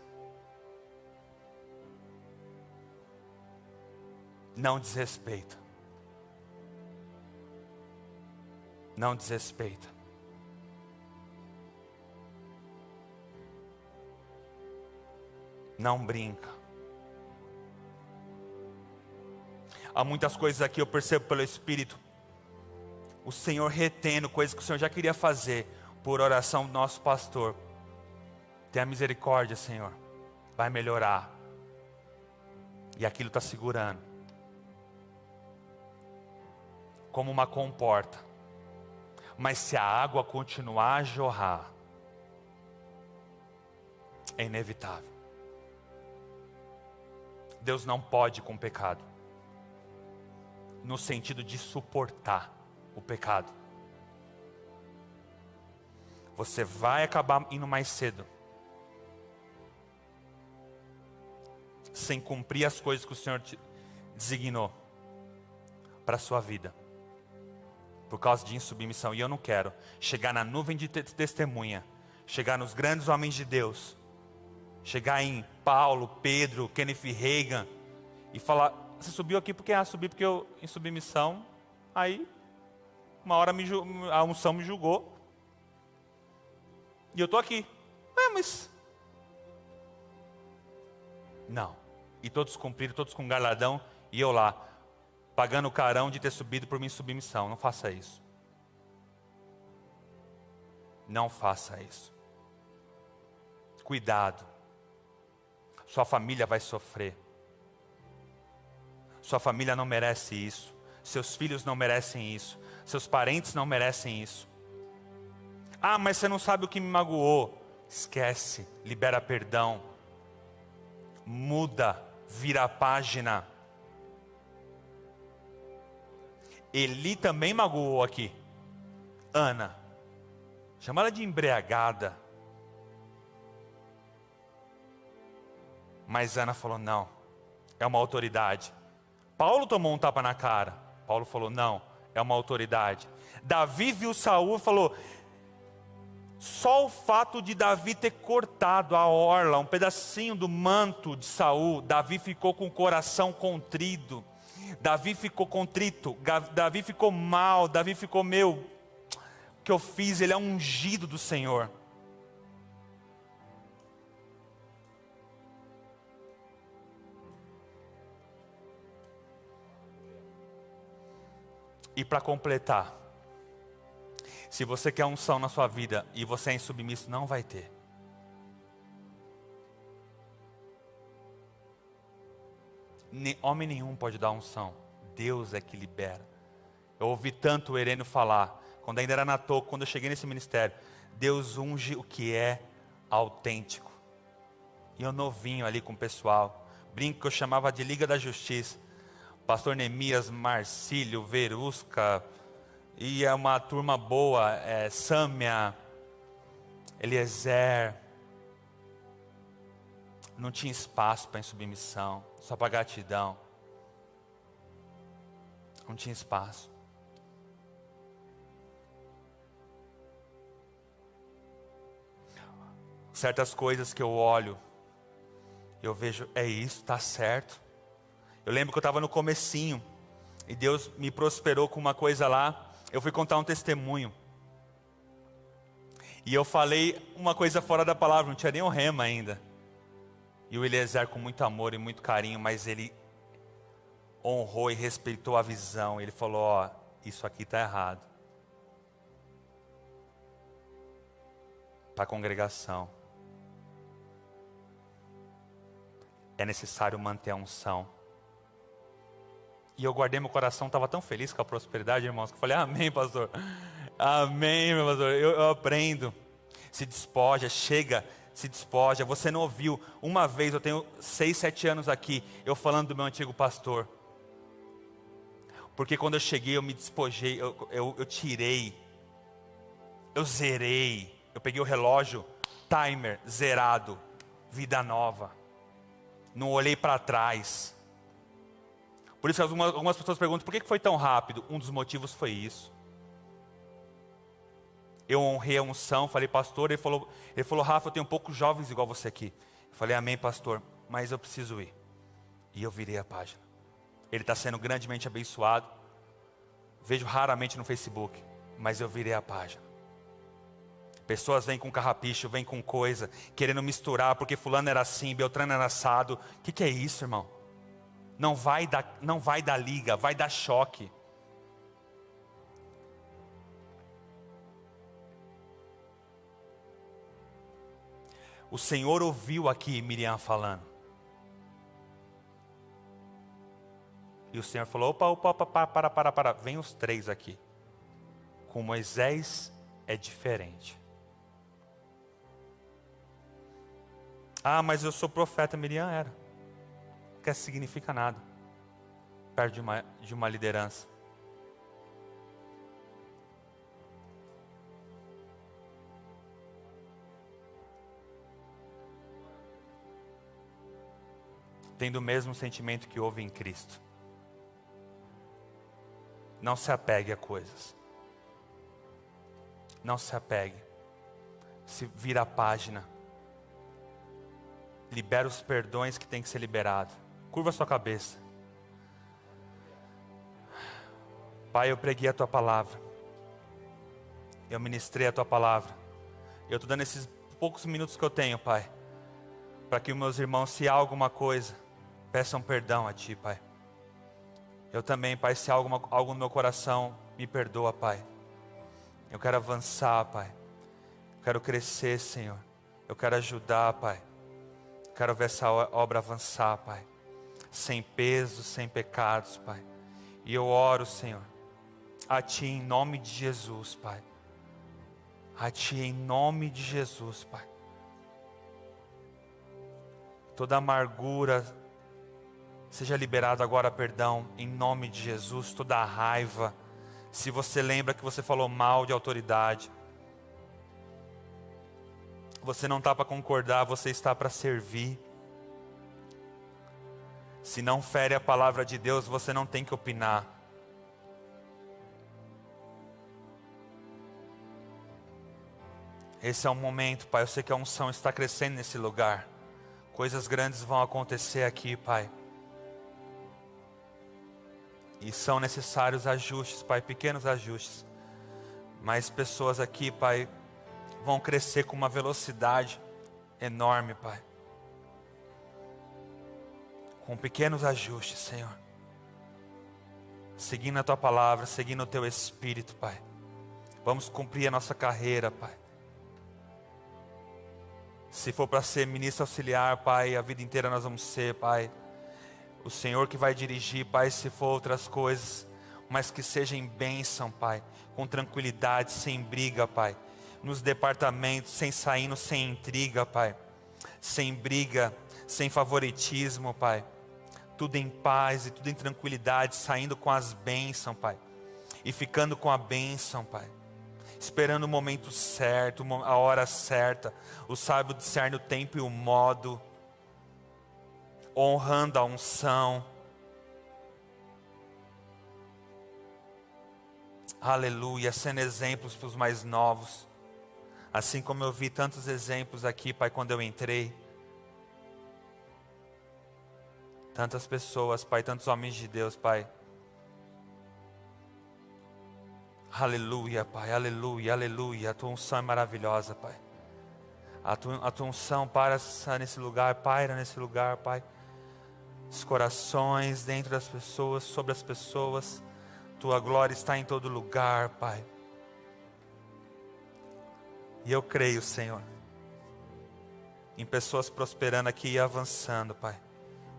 Não desrespeita. Não desrespeita. Não brinca. Há muitas coisas aqui eu percebo pelo Espírito. O Senhor retendo coisas que o Senhor já queria fazer por oração do nosso pastor. Tenha misericórdia, Senhor. Vai melhorar. E aquilo está segurando. Como uma comporta. Mas se a água continuar a jorrar, é inevitável. Deus não pode com o pecado. No sentido de suportar o pecado. Você vai acabar indo mais cedo. Sem cumprir as coisas que o Senhor te designou para a sua vida. Por causa de insubmissão. E eu não quero chegar na nuvem de testemunha. Chegar nos grandes homens de Deus. Chegar em Paulo, Pedro, Kenneth Reagan. E falar: você subiu aqui porque subi porque eu em submissão. Aí, uma hora a unção me julgou. E eu estou aqui. Mas... Não. E todos cumpriram, todos com galardão. E eu lá, pagando o carão de ter subido por minha submissão. Não faça isso. Não faça isso. Cuidado. Sua família vai sofrer. Sua família não merece isso. Seus filhos não merecem isso. Seus parentes não merecem isso. Ah, mas você não sabe o que me magoou. Esquece, libera perdão. Muda, vira a página. Eli também magoou aqui. Ana. Chama ela de embriagada. Mas Ana falou: não, é uma autoridade. Paulo tomou um tapa na cara. Paulo falou: não, é uma autoridade. Davi viu Saul e falou: só o fato de Davi ter cortado a orla, um pedacinho do manto de Saul, Davi ficou com o coração contrido. Davi ficou contrito. Davi ficou mal. Davi ficou: meu, o que eu fiz? Ele é um ungido do Senhor. E para completar, se você quer unção na sua vida e você é insubmisso, não vai ter. Homem nenhum pode dar unção. Deus é que libera. Eu ouvi tanto o Herênio falar, quando ainda era na toca, quando eu cheguei nesse ministério, Deus unge o que é autêntico. E eu novinho ali com o pessoal, brinco que eu chamava de Liga da Justiça. Pastor Neemias, Marcílio, Verusca, e é uma turma boa, Sâmia, Eliezer. Não tinha espaço para insubmissão, só para gratidão. Não tinha espaço. Certas coisas que eu olho, eu vejo, é isso, está certo. Eu lembro que eu estava no comecinho, e Deus me prosperou com uma coisa lá. Eu fui contar um testemunho, e eu falei uma coisa fora da palavra, não tinha nem o rema ainda. E o Eliezer com muito amor e muito carinho, mas ele honrou e respeitou a visão. Ele falou, ó, isso aqui está errado. Para a congregação. É necessário manter a unção. E eu guardei meu coração, estava tão feliz com a prosperidade, irmãos, que eu falei, amém, pastor. Amém, meu pastor, eu aprendo. Se despoja, chega, se despoja. Você não ouviu, uma vez, eu tenho 6, 7 anos aqui, eu falando do meu antigo pastor. Porque quando eu cheguei, eu me despojei, eu tirei, eu zerei. Eu peguei o relógio, timer, zerado, vida nova. Não olhei para trás. Por isso algumas pessoas perguntam, por que foi tão rápido? Um dos motivos foi isso. Eu honrei a unção, falei, pastor, ele falou, Rafa, eu tenho poucos jovens igual você aqui. Eu falei, amém, pastor, mas eu preciso ir. E eu virei a página. Ele está sendo grandemente abençoado. Vejo raramente no Facebook, mas eu virei a página. Pessoas vêm com carrapicho, vêm com coisa, querendo misturar, porque fulano era assim, Beltrano era assado. O que é isso, irmão? Não vai dar liga, vai dar choque. O Senhor ouviu aqui Miriam falando. E o Senhor falou, opa, para. Vem os 3 aqui. Com Moisés é diferente. Ah, mas eu sou profeta. Miriam era. Não quer significa nada. Perto de uma liderança. Tendo o mesmo sentimento que houve em Cristo. Não se apegue a coisas. Não se apegue. Se vira a página. Libera os perdões que tem que ser liberado. Curva a sua cabeça. Pai, eu preguei a Tua palavra. Eu ministrei a Tua palavra. Eu estou dando esses poucos minutos que eu tenho, Pai, para que os meus irmãos, se há alguma coisa, peçam perdão a Ti, Pai. Eu também, Pai, se há algo no meu coração, me perdoa, Pai. Eu quero avançar, Pai. Eu quero crescer, Senhor. Eu quero ajudar, Pai. Eu quero ver essa obra avançar, Pai. Sem peso, sem pecados, Pai. E eu oro, Senhor, a Ti em nome de Jesus, Pai. A Ti em nome de Jesus, Pai. Toda amargura seja liberado agora, perdão, em nome de Jesus. Toda raiva, se você lembra que você falou mal de autoridade, você não está para concordar, você está para servir. Se não fere a palavra de Deus, você não tem que opinar. Esse é o momento, Pai. Eu sei que a unção está crescendo nesse lugar. Coisas grandes vão acontecer aqui, Pai. E são necessários ajustes, Pai, pequenos ajustes. Mas pessoas aqui, Pai, vão crescer com uma velocidade enorme, Pai. Com pequenos ajustes, Senhor. seguindo a Tua palavra, seguindo o Teu Espírito, Pai. Vamos cumprir a nossa carreira, Pai. Se for para ser ministro auxiliar, Pai, a vida inteira nós vamos ser, Pai. O Senhor que vai dirigir, Pai, se for outras coisas, mas que seja em bênção, Pai, com tranquilidade, sem briga, Pai. Nos departamentos, sem saindo, sem intriga, Pai. Sem briga, sem favoritismo, Pai. Tudo em paz e tudo em tranquilidade, saindo com as bênçãos, Pai. E ficando com a bênção, Pai. Esperando o momento certo, a hora certa. O sábio discerne o tempo e o modo. Honrando a unção. Aleluia, sendo exemplos para os mais novos. Assim como eu vi tantos exemplos aqui, Pai, quando eu entrei. Tantas pessoas, Pai, tantos homens de Deus, Pai. Aleluia, Pai, aleluia, aleluia. A Tua unção é maravilhosa, Pai. A tua unção paira nesse lugar, Pai. Os corações dentro das pessoas, sobre as pessoas. Tua glória está em todo lugar, Pai. E eu creio, Senhor, em pessoas prosperando aqui e avançando, Pai,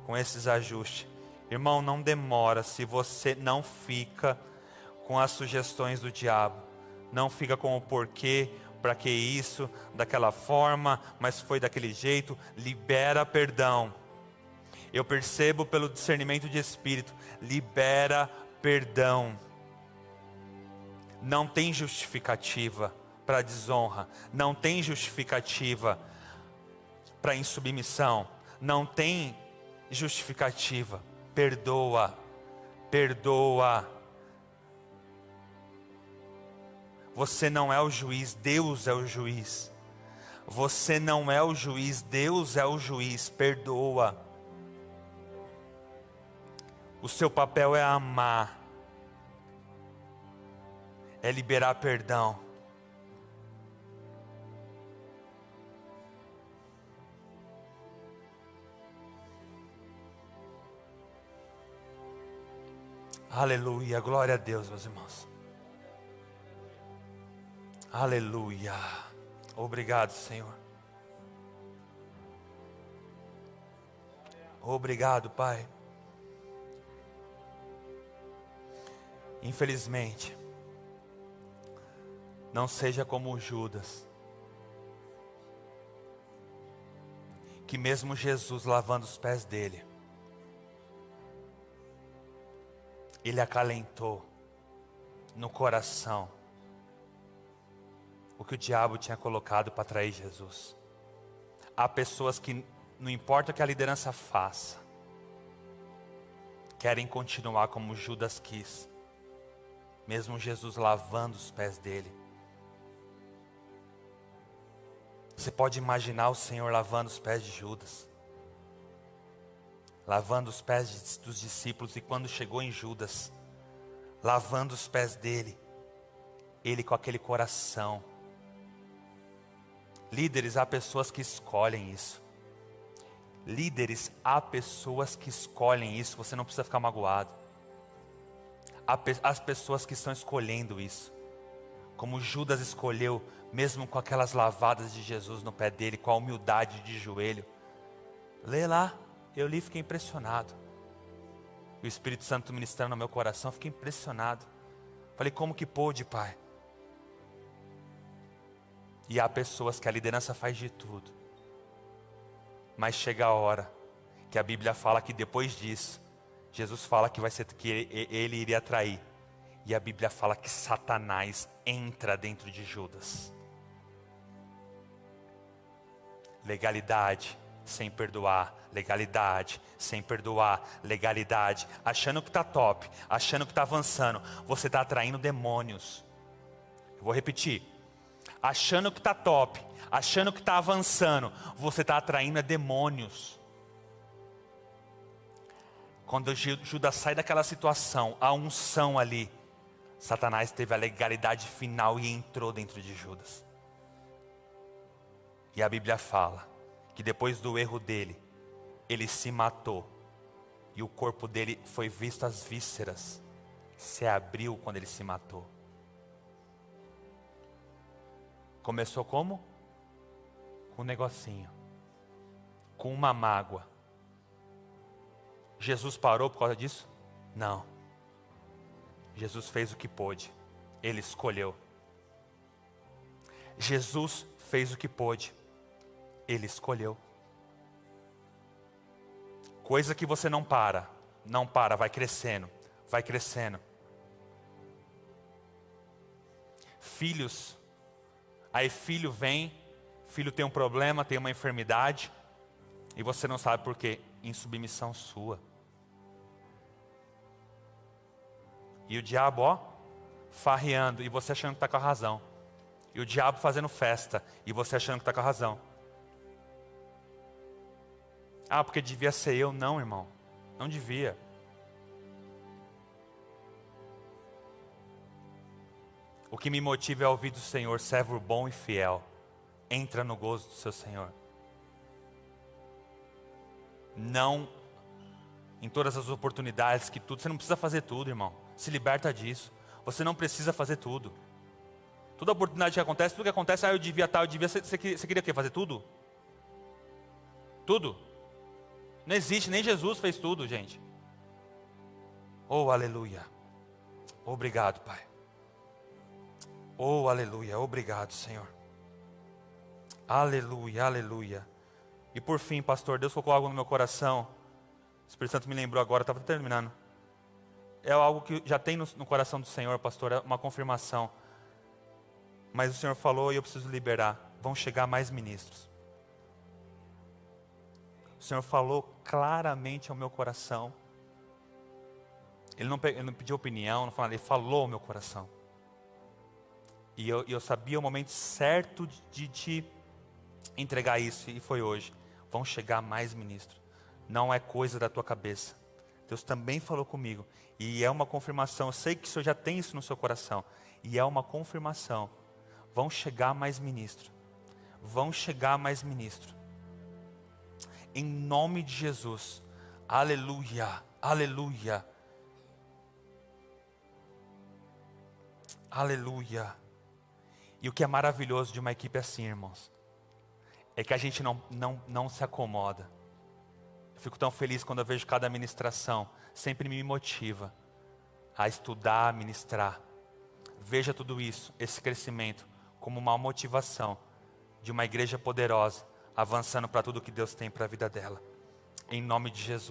com esses ajustes. Irmão, não demora se você não fica com as sugestões do diabo. Não fica com o porquê, para que isso, daquela forma, mas foi daquele jeito. Libera perdão. Eu percebo pelo discernimento de espírito. Libera perdão. Não tem justificativa para desonra. Não tem justificativa para insubmissão. Não tem justificativa. Perdoa. Perdoa. Você não é o juiz, Deus é o juiz. Você não é o juiz, Deus é o juiz. Perdoa. O seu papel é amar. É liberar perdão. Aleluia, glória a Deus, meus irmãos. Aleluia. Obrigado, Senhor. Obrigado, Pai. Infelizmente, não seja como Judas, que mesmo Jesus lavando os pés dele, ele acalentou no coração o que o diabo tinha colocado para atrair Jesus. Há pessoas que, não importa o que a liderança faça, querem continuar como Judas quis, mesmo Jesus lavando os pés dele. Você pode imaginar o Senhor lavando os pés de Judas, lavando os pés dos discípulos, e quando chegou em Judas, lavando os pés dele, ele com aquele coração. Líderes, há pessoas que escolhem isso. Líderes, há pessoas que escolhem isso. Você não precisa ficar magoado. Há as pessoas que estão escolhendo isso. Como Judas escolheu, mesmo com aquelas lavadas de Jesus no pé dele, com a humildade de joelho. Lê lá, eu li e fiquei impressionado. O Espírito Santo ministrando no meu coração, fiquei impressionado. Falei, como que pôde, Pai? E há pessoas que a liderança faz de tudo, mas chega a hora que a Bíblia fala que depois disso, Jesus fala que ele iria trair, e a Bíblia fala que Satanás entra dentro de Judas. Legalidade sem perdoar, legalidade sem perdoar, legalidade, achando que está top, achando que está avançando, você está atraindo demônios. Eu vou repetir. Achando que está top, achando que está avançando, você está atraindo demônios. Quando Judas sai daquela situação, a unção ali, Satanás teve a legalidade final e entrou dentro de Judas. E a Bíblia fala que depois do erro dele, ele se matou, e o corpo dele foi visto as vísceras, se abriu quando ele se matou. Começou como? Com um negocinho, com uma mágoa. Jesus parou por causa disso? Não. Jesus fez o que pôde. Ele escolheu. Jesus fez o que pôde. Ele escolheu. Coisa que você não para, vai crescendo, vai crescendo. Filhos, aí filho vem, filho tem um problema, tem uma enfermidade, e você não sabe por quê, insubmissão sua. E o diabo, ó, farreando, e você achando que está com a razão. E o diabo fazendo festa, e você achando que está com a razão. Ah, porque devia ser eu. Não, irmão, não devia. O que me motiva é ouvir do Senhor, servo bom e fiel, entra no gozo do seu Senhor. Não em todas as oportunidades que tudo, você não precisa fazer tudo, irmão. Se liberta disso. Você não precisa fazer tudo. Toda oportunidade que acontece, tudo que acontece, eu devia estar, eu devia. Você queria o quê? Fazer tudo? Tudo? Não existe, nem Jesus fez tudo, gente. Oh, aleluia. Obrigado, Pai. Oh, aleluia. Obrigado, Senhor. Aleluia, aleluia. E por fim, pastor, Deus colocou algo no meu coração. O Espírito Santo me lembrou agora, estava terminando. É algo que já tem no coração do Senhor, pastor, é uma confirmação. Mas o Senhor falou e eu preciso liberar. Vão chegar mais ministros. O Senhor falou claramente ao meu coração. Ele não pediu opinião, não falou nada, Ele falou ao meu coração. E eu sabia o momento certo de te entregar isso, e foi hoje. Vão chegar mais ministros. Não é coisa da tua cabeça. Deus também falou comigo. E é uma confirmação. Eu sei que o Senhor já tem isso no seu coração. E é uma confirmação. Vão chegar mais ministros. Vão chegar mais ministros. Em nome de Jesus. Aleluia. Aleluia. Aleluia. E o que é maravilhoso de uma equipe assim, irmãos, é que a gente não se acomoda. Eu fico tão feliz quando eu vejo cada ministração. Sempre me motiva a estudar, a ministrar. Veja tudo isso, esse crescimento, como uma motivação de uma igreja poderosa, avançando para tudo que Deus tem para a vida dela. Em nome de Jesus.